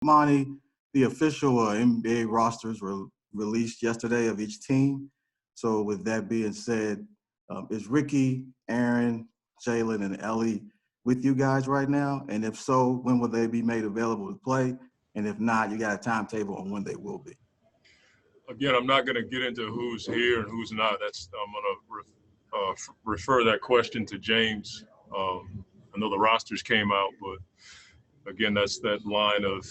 Monty, the official NBA rosters were released yesterday of each team. So with that being said, is Ricky, Aaron, Jalen, and Ellie with you guys right now? And if so, when will they be made available to play? And if not, you got a timetable on when they will be. Again, I'm not going to get into who's here and who's not. I'm going to refer that question to James. I know the rosters came out, but again, that's that line of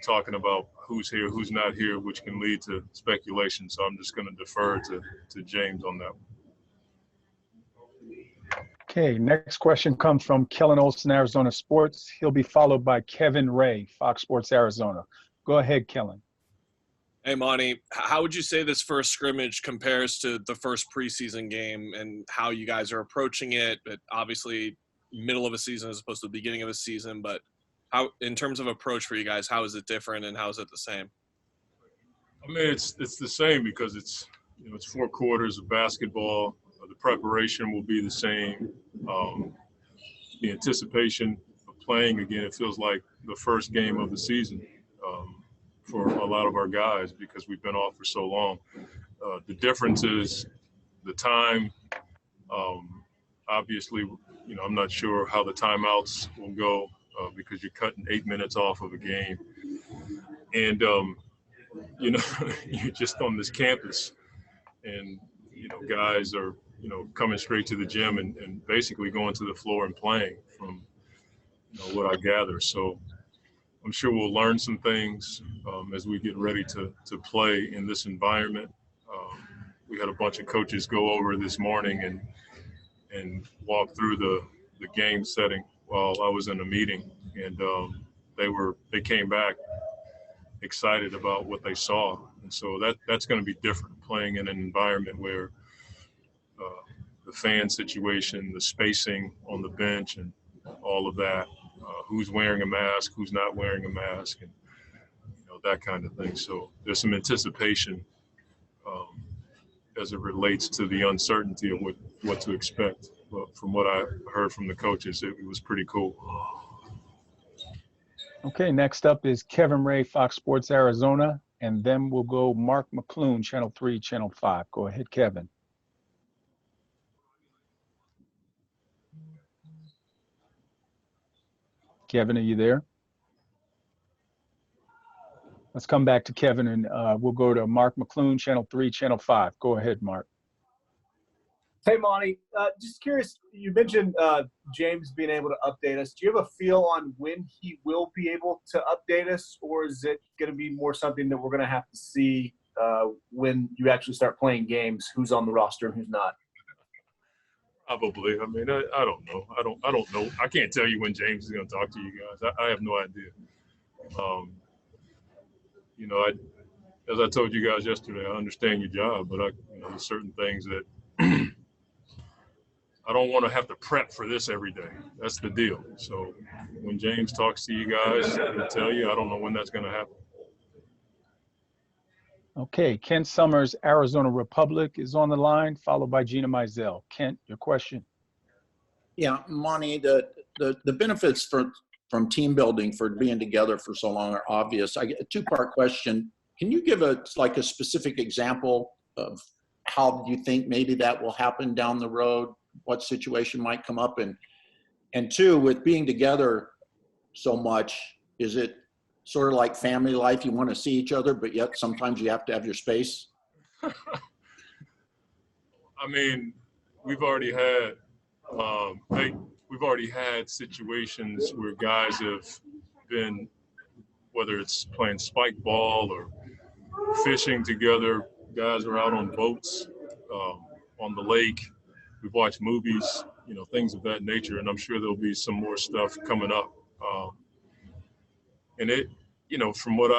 talking about who's here, who's not here, which can lead to speculation. So I'm just going to defer to James on that one. Okay, next question comes from Kellen Olson, Arizona Sports. He'll be followed by Kevin Ray, Fox Sports Arizona. Go ahead, Kellen. Hey, Monty, how would you say this first scrimmage compares to the first preseason game and how you guys are approaching it? But obviously, middle of a season as opposed to the beginning of a season. But how, in terms of approach for you guys, how is it different and how is it the same? I mean, it's the same because it's 4 quarters of basketball. The preparation will be the same. The anticipation of playing again, it feels like the first game of the season for a lot of our guys because we've been off for so long. The difference is the time. Obviously, I'm not sure how the timeouts will go because you're cutting 8 minutes off of a game. And, you're just on this campus and, guys are, coming straight to the gym and basically going to the floor and playing from, what I gather. So I'm sure we'll learn some things as we get ready to play in this environment. We had a bunch of coaches go over this morning and walk through the game setting while I was in a meeting. And they came back excited about what they saw. And so that's going to be different, playing in an environment where the fan situation, the spacing on the bench and all of that, who's wearing a mask, who's not wearing a mask, and that kind of thing. So there's some anticipation as it relates to the uncertainty of what to expect. But from what I heard from the coaches, it was pretty cool. Okay, next up is Kevin Ray, Fox Sports Arizona, and then we'll go Mark McClune, Channel 3, Channel 5. Go ahead, Kevin. Kevin, are you there? Let's come back to Kevin, and we'll go to Mark McClune, Channel 3, Channel 5. Go ahead, Mark. Hey, Monty. Just curious, you mentioned James being able to update us. Do you have a feel on when he will be able to update us, or is it going to be more something that we're going to have to see when you actually start playing games, who's on the roster and who's not? Probably. I mean, I don't know. I don't know. I can't tell you when James is going to talk to you guys. I have no idea. As I told you guys yesterday, I understand your job, but there's certain things that I don't want to have to prep for this every day. That's the deal. So when James talks to you guys, he'll tell you. I don't know when that's going to happen. Okay, Kent Summers, Arizona Republic is on the line, followed by Gina Mizell. Kent, your question. Yeah, Monty, the benefits from team building for being together for so long are obvious. I get a 2-part question. Can you give a specific example of how you think maybe that will happen down the road? What situation might come up? And 2, with being together so much, is it sort of like family life? You want to see each other, but yet sometimes you have to have your space? I mean, we've already had situations where guys have been, whether it's playing spike ball or fishing together, guys are out on boats on the lake. We've watched movies, things of that nature, and I'm sure there'll be some more stuff coming up. And it, from what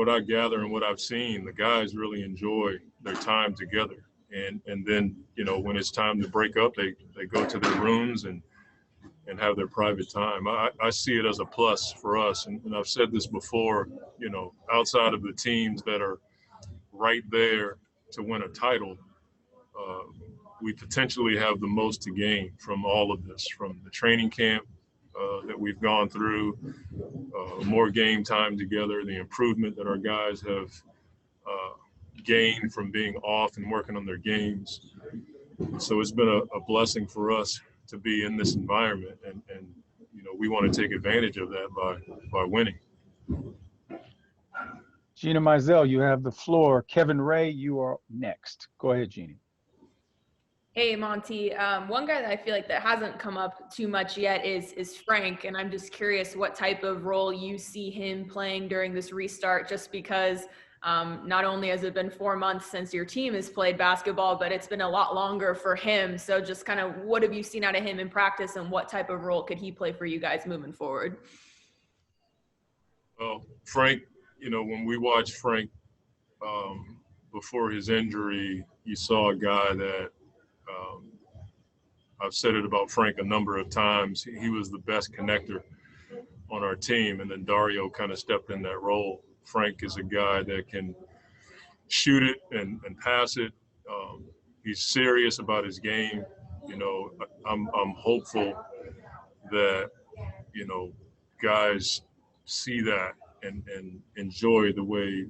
I gather and what I've seen, the guys really enjoy their time together. And then, when it's time to break up, they go to their rooms and have their private time. I see it as a plus for us. And I've said this before, outside of the teams that are right there to win a title, we potentially have the most to gain from all of this, from the training camp that we've gone through, more game time together, the improvement that our guys have gained from being off and working on their games. So it's been a blessing for us to be in this environment, and we want to take advantage of that by winning. Gina Mizell, you have the floor. Kevin Ray, you are next. Go ahead, Jeannie. Hey, Monty. One guy that I feel like that hasn't come up too much yet is Frank, and I'm just curious what type of role you see him playing during this restart, just because not only has it been 4 months since your team has played basketball, but it's been a lot longer for him. So just kind of what have you seen out of him in practice, and what type of role could he play for you guys moving forward? Well, Frank, when we watched Frank before his injury, you saw a guy that I've said it about Frank a number of times. He was the best connector on our team, and then Dario kind of stepped in that role. Frank is a guy that can shoot it and pass it. He's serious about his game. I'm hopeful that guys see that and enjoy the way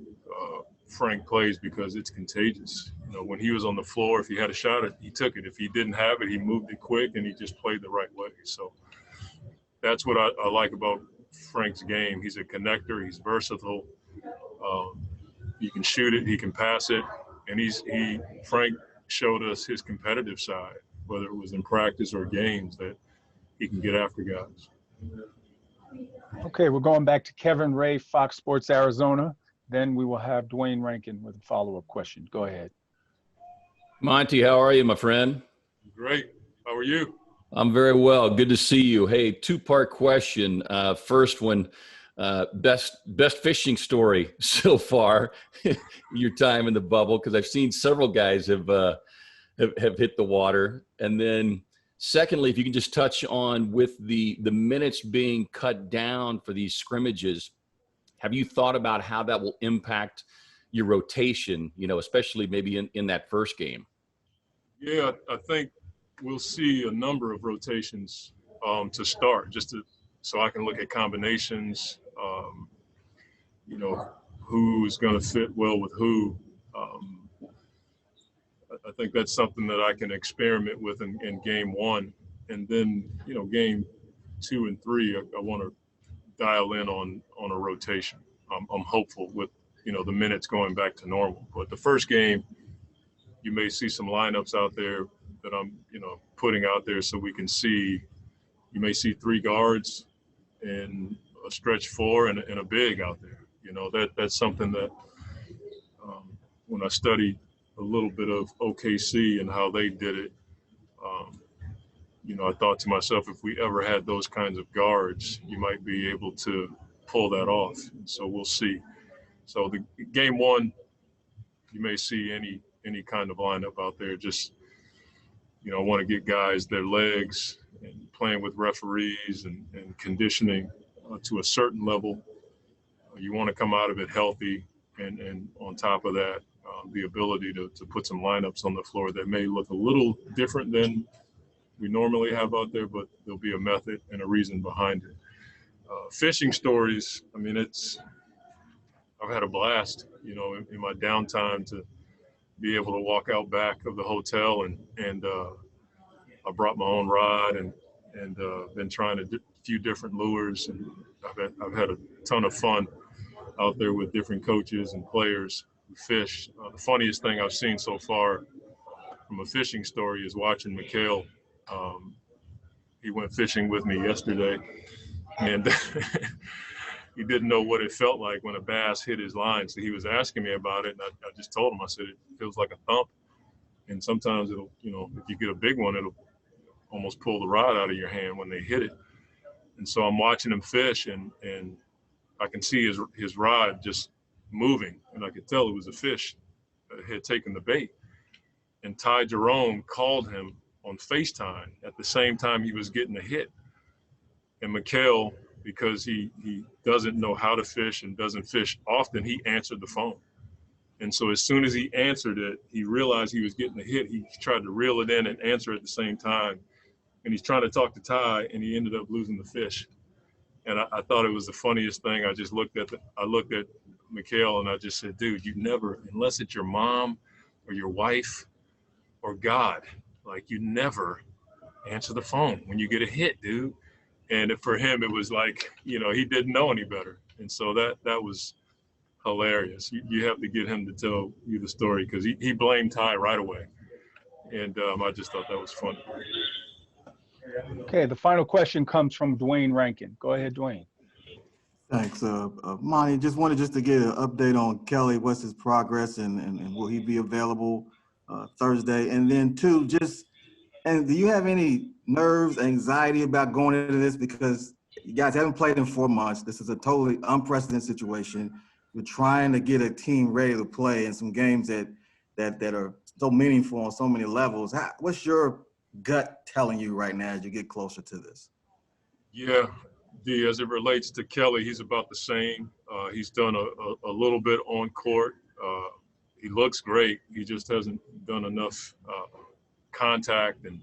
Frank plays, because it's contagious. When he was on the floor, if he had a shot, he took it. If he didn't have it, he moved it quick, and he just played the right way. So that's what I like about Frank's game. He's a connector. He's versatile. He can shoot it. He can pass it. And Frank showed us his competitive side, whether it was in practice or games, that he can get after guys. Okay, we're going back to Kevin Ray, Fox Sports Arizona. Then we will have Dwayne Rankin with a follow-up question. Go ahead. Monty, how are you, my friend? Great. How are you? I'm very well. Good to see you. Hey, two-part question. First one, best fishing story so far, your time in the bubble, because I've seen several guys have hit the water. And then secondly, if you can just touch on with the minutes being cut down for these scrimmages, have you thought about how that will impact your rotation, especially maybe in that first game? Yeah, I think we'll see a number of rotations to start, so I can look at combinations, who's going to fit well with who. I think that's something that I can experiment with in game one. And then, game 2 and 3, I want to dial in on a rotation. I'm hopeful with, the minutes going back to normal. But the first game, you may see some lineups out there that I'm, putting out there so we can see. You may see 3 guards and a stretch 4 and a big out there. That's something that when I studied a little bit of OKC and how they did it, I thought to myself, if we ever had those kinds of guards, you might be able to pull that off. So we'll see. So the game 1, you may see any kind of lineup out there. Just, I want to get guys their legs and playing with referees and conditioning to a certain level. You want to come out of it healthy, and on top of that, the ability to put some lineups on the floor that may look a little different than we normally have out there, but there'll be a method and a reason behind it. Fishing stories, I've had a blast, in my downtime, to be able to walk out back of the hotel and I brought my own rod and been trying a few different lures, and I've had a ton of fun out there with different coaches and players who fish. The funniest thing I've seen so far from a fishing story is watching Mikhail. He went fishing with me yesterday, and he didn't know what it felt like when a bass hit his line. So he was asking me about it, and I just told him, I said, it feels like a thump. And sometimes it'll, if you get a big one, it'll almost pull the rod out of your hand when they hit it. And so I'm watching him fish, and I can see his rod just moving, and I could tell it was a fish that had taken the bait. And Ty Jerome called him on FaceTime at the same time he was getting a hit. And Mikhail, because he doesn't know how to fish and doesn't fish often, he answered the phone. And so as soon as he answered it, he realized he was getting a hit. He tried to reel it in and answer at the same time. and he's trying to talk to Ty, and he ended up losing the fish. And I thought it was the funniest thing. I just looked at Mikhail and I just said, dude, you never, unless it's your mom or your wife or God, like you never answer the phone when you get a hit, dude. And for him, it was like, you know, he didn't know any better. And so that was hilarious. You have to get him to tell you the story because he blamed Ty right away. And I just thought that was funny. Okay, the final question comes from Dwayne Rankin. Go ahead, Dwayne. Thanks. Monty, just wanted to get an update on Kelly. What's his progress and will he be available Thursday? And then two, do you have any nerves, anxiety about going into this? Because you guys haven't played in 4 months. This is a totally unprecedented situation. You're trying to get a team ready to play in some games that are so meaningful on so many levels. What's your gut telling you right now as you get closer to this? Yeah, as it relates to Kelly, he's about the same. He's done a little bit on court. He looks great. He just hasn't done enough contact, and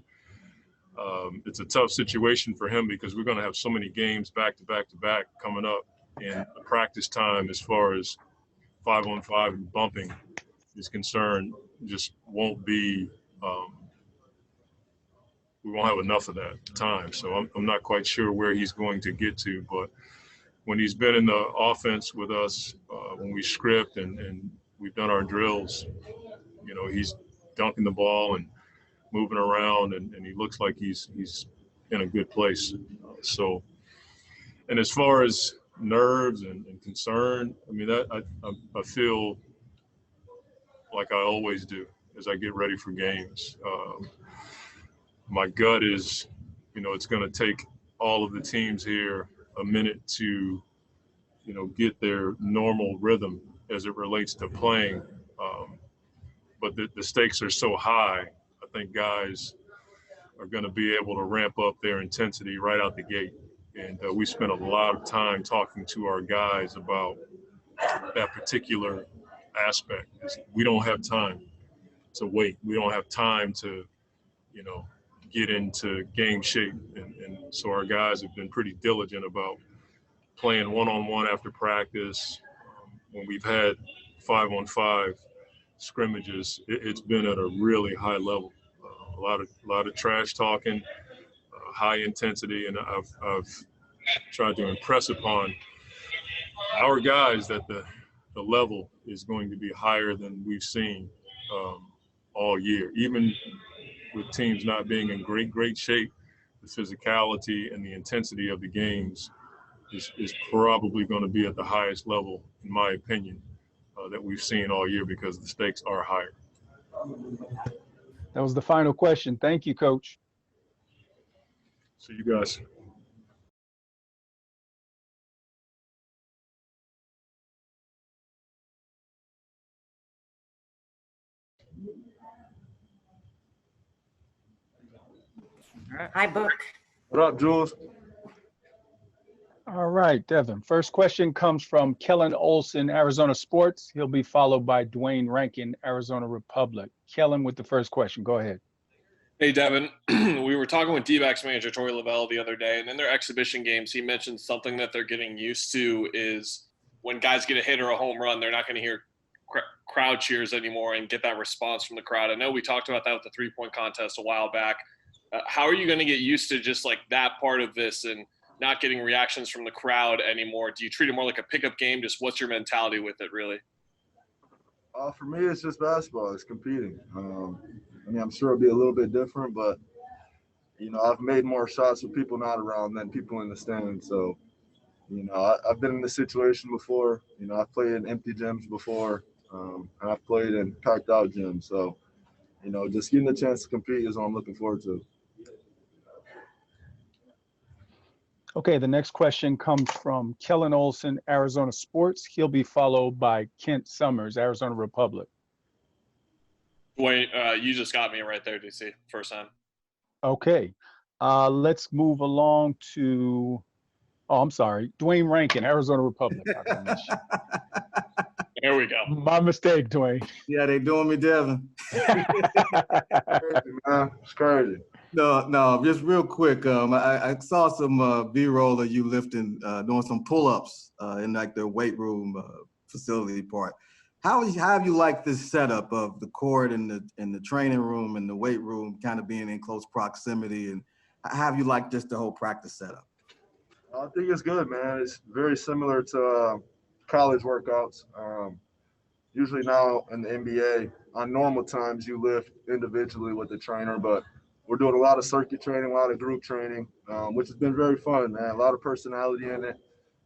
it's a tough situation for him because we're going to have so many games back to back coming up, and the practice time as far as 5-on-5 and bumping is concerned just won't be. We won't have enough of that time, so I'm not quite sure where he's going to get to. But when he's been in the offense with us, when we script and we've done our drills, you know, he's dunking the ball and moving around, and he looks like he's in a good place. So, and as far as nerves and concern, I mean, I feel like I always do as I get ready for games. My gut is, you know, it's going to take all of the teams here a minute to, you know, get their normal rhythm as it relates to playing. But the stakes are so high, I think guys are going to be able to ramp up their intensity right out the gate. And we spent a lot of time talking to our guys about that particular aspect. We don't have time to wait. We don't have time to, you know, get into game shape. And so our guys have been pretty diligent about playing one-on-one after practice. When we've had 5-on-5 scrimmages, it's been at a really high level. A lot of trash talking, high intensity, and I've tried to impress upon our guys that the level is going to be higher than we've seen all year. Even with teams not being in great shape, the physicality and the intensity of the games is probably going to be at the highest level, in my opinion, that we've seen all year because the stakes are higher. That was the final question. Thank you, Coach. See you guys. Hi, Book. What up, Jules? All right, Devin. First question comes from Kellen Olson, Arizona Sports. He'll be followed by Dwayne Rankin, Arizona Republic. Kellen with the first question. Go ahead. Hey, Devin. We were talking with D-backs manager Torey Lavelle the other day, and in their exhibition games, he mentioned something that they're getting used to is when guys get a hit or a home run, they're not going to hear crowd cheers anymore and get that response from the crowd. I know we talked about that with the three-point contest a while back. How are you going to get used to just like that part of this and not getting reactions from the crowd anymore? Do you treat it more like a pickup game? Just what's your mentality with it, really? For me, it's just basketball. It's competing. I mean, I'm sure it'll be a little bit different, but, you know, I've made more shots with people not around than people in the stands. So, you know, I've been in this situation before. You know, I've played in empty gyms before, and I've played in packed out gyms. So, you know, just getting the chance to compete is what I'm looking forward to. Okay, the next question comes from Kellen Olson, Arizona Sports. He'll be followed by Kent Summers, Arizona Republic. Wait, you just got me right there, DC, first time. Okay, let's move along to, I'm sorry, Dwayne Rankin, Arizona Republic. There we go. My mistake, Dwayne. Yeah, they doing me, Devin. Crazy, man. It's crazy. No, just real quick. I saw some B-roll of you lifting, doing some pull-ups in like the weight room facility part. How have you liked this setup of the court and the training room and the weight room kind of being in close proximity? And how have you liked just the whole practice setup? I think it's good, man. It's very similar to college workouts. Usually now in the NBA, on normal times you lift individually with the trainer, but we're doing a lot of circuit training, a lot of group training, which has been very fun, man. A lot of personality in it.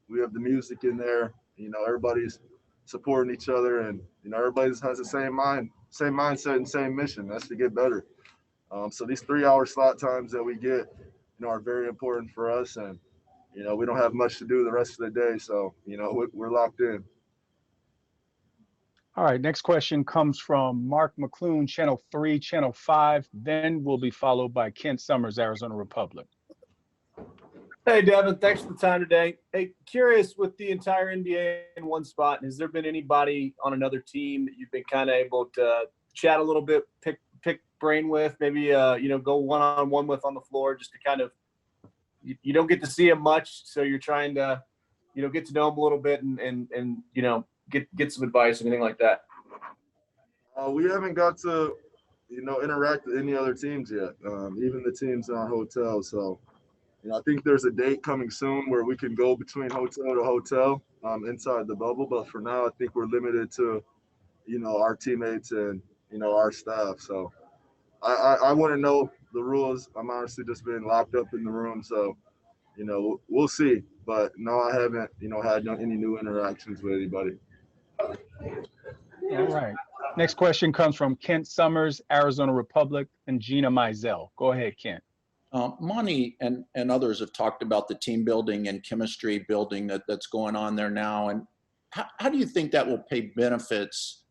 We have the music in there. You know, everybody's supporting each other, and you know, everybody has the same mindset, and same mission. That's to get better. So these 3-hour slot times that we get, you know, are very important for us, and you know, we don't have much to do the rest of the day, so you know, we're locked in. All right, next question comes from Mark McClune, Channel 3, Channel 5. Then will be followed by Kent Summers, Arizona Republic. Hey, Devin, thanks for the time today. Hey, curious, with the entire NBA in one spot, has there been anybody on another team that you've been kind of able to chat a little bit, pick brain with, maybe you know, go one-on-one with on the floor, just to kind of, you don't get to see him much, so you're trying to, you know, get to know him a little bit and you know, get some advice, anything like that? We haven't got to, you know, interact with any other teams yet, even the teams in our hotel. So, you know, I think there's a date coming soon where we can go between hotel to hotel inside the bubble. But for now, I think we're limited to, you know, our teammates and, you know, our staff. So I wouldn't know the rules. I'm honestly just been locked up in the room. So, you know, we'll see. But no, I haven't, you know, had any new interactions with anybody. All right. Next question comes from Kent Summers, Arizona Republic, and Gina Mizell. Go ahead, Kent. Monty and others have talked about the team building and chemistry building that's going on there now. And how do you think that will pay benefits,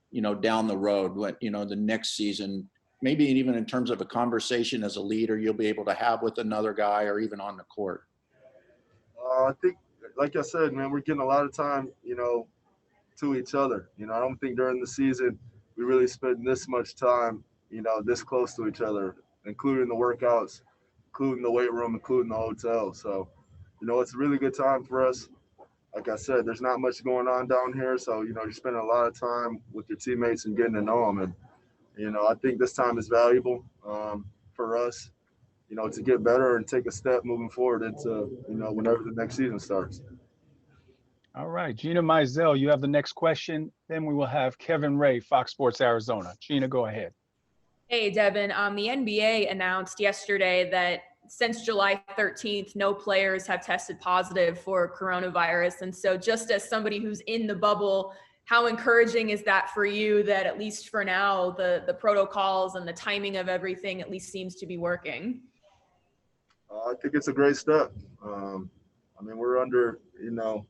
you know, down the road, when, you know, the next season, maybe even in terms of a conversation as a leader you'll be able to have with another guy or even on the court? I think, like I said, man, we're getting a lot of time, you know, to each other. You know, I don't think during the season we really spend this much time, you know, this close to each other, including the workouts, including the weight room, including the hotel. So, you know, it's a really good time for us. Like I said, there's not much going on down here. So, you know, you're spending a lot of time with your teammates and getting to know them. And, you know, I think this time is valuable for us, you know, to get better and take a step moving forward into, you know, whenever the next season starts. All right, Gina Mizell, you have the next question. Then we will have Kevin Ray, Fox Sports Arizona. Gina, go ahead. Hey, Devin. The NBA announced yesterday that since July 13th, no players have tested positive for coronavirus. And so just as somebody who's in the bubble, how encouraging is that for you that at least for now, the protocols and the timing of everything at least seems to be working? I think it's a great step. I mean, we're under, you know,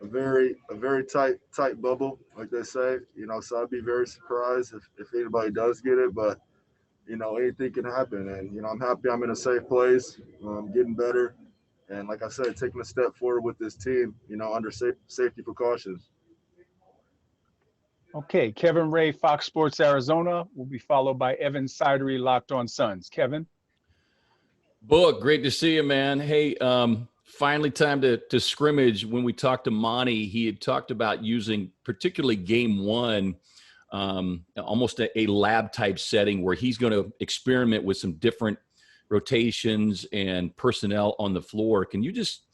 a very tight bubble, like they say, you know, so I'd be very surprised if anybody does get it, but, you know, anything can happen. And, you know, I'm happy I'm in a safe place, getting better. And like I said, taking a step forward with this team, you know, under safety precautions. Okay, Kevin Ray, Fox Sports Arizona, will be followed by Evan Sidery, Locked On Suns. Kevin? Book, great to see you, man. Hey, finally time to scrimmage. When we talked to Monty, he had talked about using particularly game one, almost a lab type setting where he's going to experiment with some different rotations and personnel on the floor. Can you just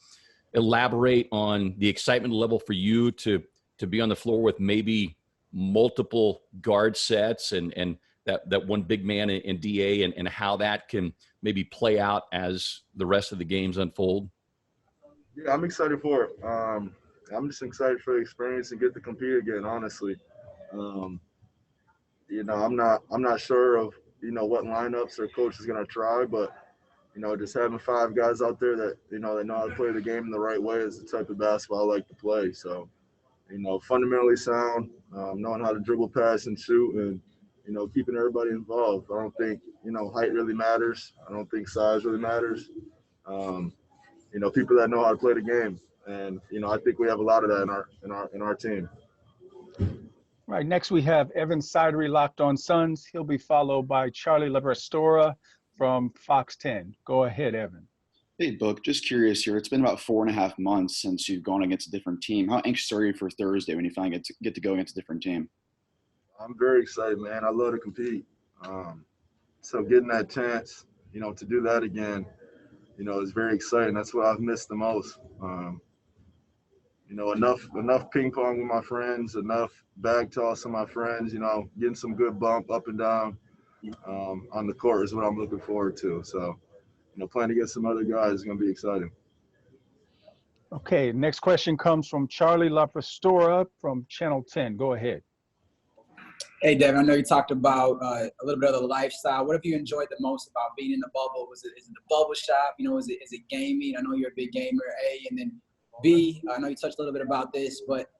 elaborate on the excitement level for you to be on the floor with maybe multiple guard sets and that one big man in DA and how that can maybe play out as the rest of the games unfold? Yeah, I'm excited for it. I'm just excited for the experience and get to compete again, honestly. You know, I'm not sure of, you know, what lineups their coach is going to try, but, you know, just having 5 guys out there that, you know, they know how to play the game in the right way is the type of basketball I like to play. So, you know, fundamentally sound, knowing how to dribble, pass, and shoot, and, you know, keeping everybody involved. I don't think, you know, height really matters. I don't think size really matters. You know, people that know how to play the game. And, you know, I think we have a lot of that in our team. All right, next we have Evan Sidery, Locked On Suns. He'll be followed by Charlie Labrastora, from Fox 10. Go ahead, Evan. Hey, Book, just curious here. It's been about 4.5 months since you've gone against a different team. How anxious are you for Thursday when you finally get to go against a different team? I'm very excited, man. I love to compete. So getting that chance, to do that again, is very exciting. That's what I've missed the most. Enough ping pong with my friends, enough bag toss with my friends, getting some good bump up and down on the court is what I'm looking forward to. So, playing against some other guys is going to be exciting. Okay, next question comes from Charlie LaPastora from Channel 10. Go ahead. Hey, Devin, I know you talked about a little bit of the lifestyle. What have you enjoyed the most about being in the bubble? Is it the bubble shop? Is it gaming? I know you're a big gamer, A. And then B, I know you touched a little bit about this, but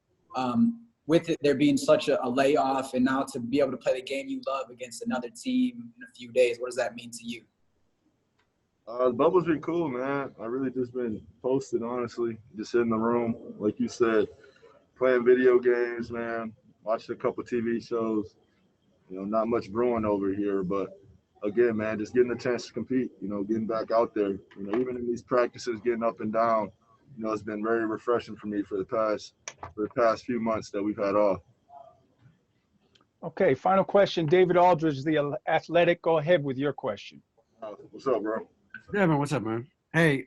with it there being such a layoff and now to be able to play the game you love against another team in a few days, what does that mean to you? The bubble's been cool, man. I really just been posted, honestly, just in the room, like you said, playing video games, man, watching a couple TV shows. Not much brewing over here, but again, man, just getting a chance to compete, getting back out there, even in these practices, getting up and down, it's been very refreshing for me for the past few months that we've had off. Okay, final question. David Aldridge, The Athletic. Go ahead with your question. What's up, bro? Devin, what's up, man? Hey,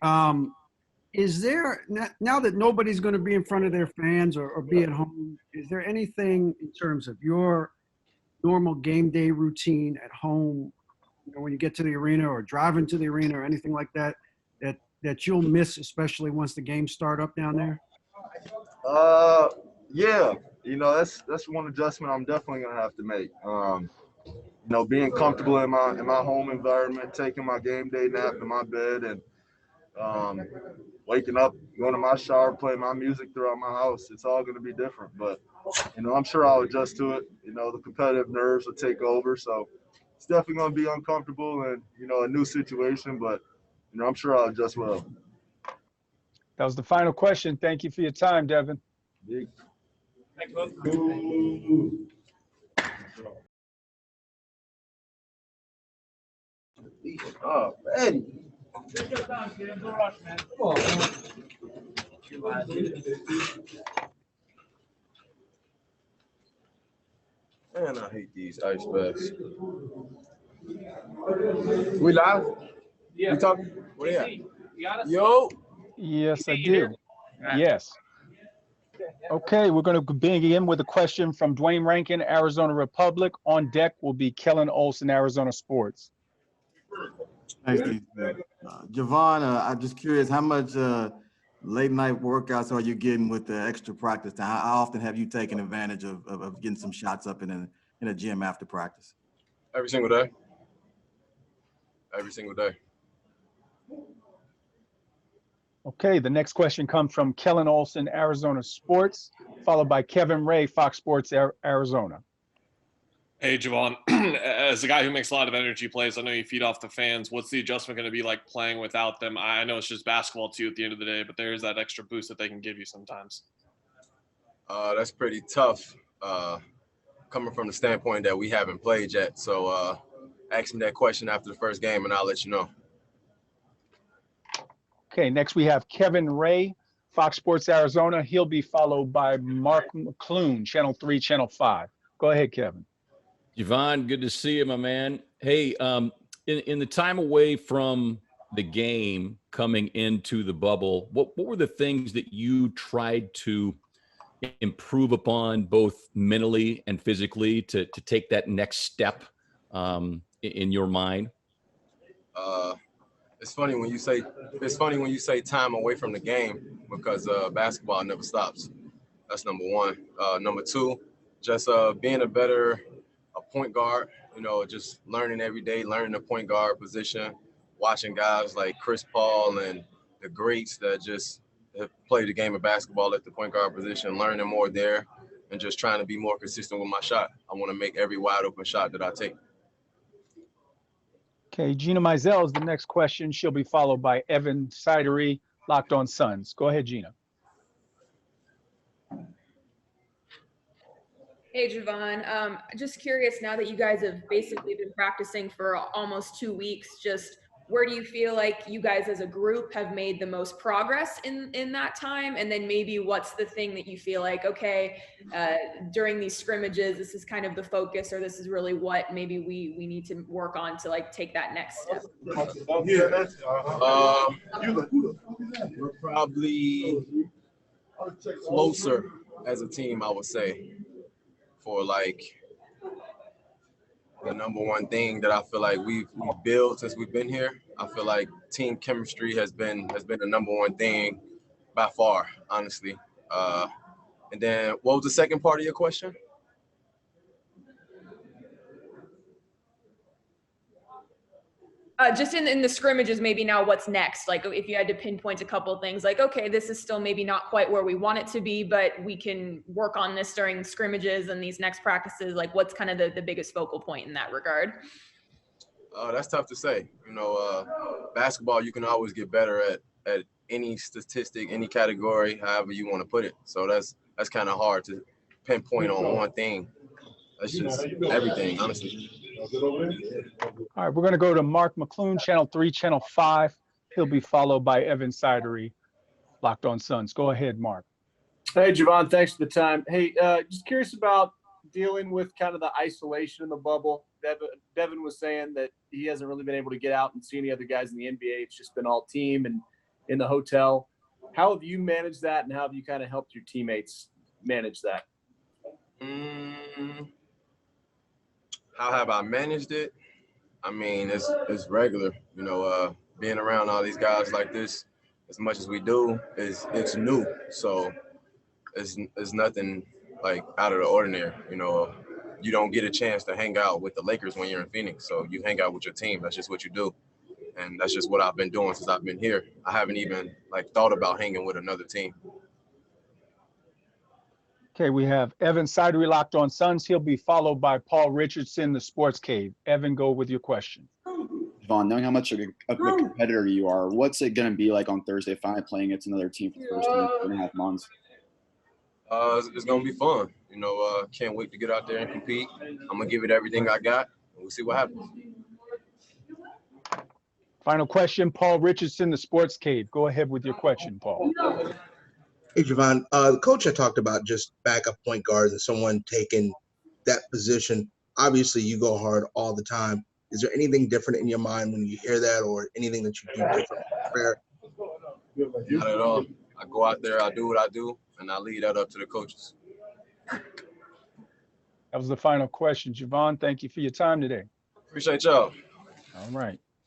is there, now that nobody's going to be in front of their fans or be at home, is there anything in terms of your normal game day routine at home, when you get to the arena or driving to the arena or anything like that, that you'll miss, especially once the games start up down there? Yeah, that's one adjustment I'm definitely gonna have to make. Being comfortable in my home environment, taking my game day nap in my bed, and waking up, going to my shower, playing my music throughout my house. It's all gonna be different, but I'm sure I'll adjust to it. The competitive nerves will take over, so it's definitely gonna be uncomfortable and a new situation, but I'm sure I'll adjust well. That was the final question. Thank you for your time, Devin. Thanks, both. Oh, Eddie. Man, I hate these ice baths. We live? Yeah. We talking? Where they at? Yo. Yes, I do. Yes. Okay, we're going to begin with a question from Dwayne Rankin, Arizona Republic. On deck will be Kellen Olson, Arizona Sports. Thanks, Steve. Jevon, I'm just curious, how much late night workouts are you getting with the extra practice time? How often have you taken advantage of getting some shots up in a gym after practice? Every single day. Every single day. Okay, the next question comes from Kellen Olson, Arizona Sports, followed by Kevin Ray, Fox Sports, Arizona. Hey, Jevon, as a guy who makes a lot of energy plays, I know you feed off the fans. What's the adjustment going to be like playing without them? I know it's just basketball too at the end of the day, but there's that extra boost that they can give you sometimes. That's pretty tough, coming from the standpoint that we haven't played yet. So ask me that question after the first game and I'll let you know. Okay, next we have Kevin Ray, Fox Sports Arizona. He'll be followed by Mark McClune, Channel 3, Channel 5. Go ahead, Kevin. Jevon, good to see you, my man. Hey, in the time away from the game coming into the bubble, what were the things that you tried to improve upon both mentally and physically to take that next step in your mind? It's funny when you say time away from the game because basketball never stops. That's number one. Number two, just being a better point guard. Just learning every day, learning the point guard position, watching guys like Chris Paul and the greats that just have played the game of basketball at the point guard position, learning more there, and just trying to be more consistent with my shot. I want to make every wide open shot that I take. Okay, Gina Mizell is the next question. She'll be followed by Evan Sidery, Locked On Suns. Go ahead, Gina. Hey, Jevon. Just curious, now that you guys have basically been practicing for almost 2 weeks, just where do you feel like you guys as a group have made the most progress in that time? And then maybe what's the thing that you feel like, okay, during these scrimmages, this is kind of the focus, or this is really what maybe we need to work on to like take that next step? We're probably closer as a team, I would say, for like the number one thing that I feel like we've built since we've been here. I feel like team chemistry has been the number one thing by far, honestly. And then what was the second part of your question? Just in the scrimmages, maybe now what's next? Like if you had to pinpoint a couple of things, like, okay, this is still maybe not quite where we want it to be, but we can work on this during scrimmages and these next practices. Like what's kind of the biggest focal point in that regard? That's tough to say. You know, basketball, you can always get better at any statistic, any category, however you want to put it. So that's kind of hard to pinpoint on one thing. That's just everything, honestly. All right, we're going to go to Mark McClune, Channel 3, Channel 5. He'll be followed by Evan Sidery, Locked on Suns. Go ahead, Mark. Hey, Jevon, thanks for the time. Hey, just curious about dealing with kind of the isolation in the bubble. Devin was saying that he hasn't really been able to get out and see any other guys in the NBA. It's just been all team and in the hotel. How have you managed that, and how have you kind of helped your teammates manage that? How have I managed it? I mean, it's regular. You know, being around all these guys like this, as much as we do, it's new. So it's nothing like out of the ordinary. You know, you don't get a chance to hang out with the Lakers when you're in Phoenix. So you hang out with your team. That's just what you do. And that's just what I've been doing since I've been here. I haven't even like thought about hanging with another team. Okay, we have Evan Sidery, Locked on Suns. He'll be followed by Paul Richardson, The Sports Cave. Evan, go with your question. Vaughn, knowing how much of a competitor you are, what's it going to be like on Thursday finally playing against another team for the first time in 2.5 months? It's going to be fun. You know, can't wait to get out there and compete. I'm going to give it everything I got, and we'll see what happens. Final question, Paul Richardson, The Sports Cave. Go ahead with your question, Paul. Hey, Jevon, the coach had talked about just backup point guards and someone taking that position. Obviously, you go hard all the time. Is there anything different in your mind when you hear that, or anything that you do different? Not at all. I go out there, I do what I do, and I leave that up to the coaches. That was the final question. Jevon, thank you for your time today. Appreciate y'all. All right.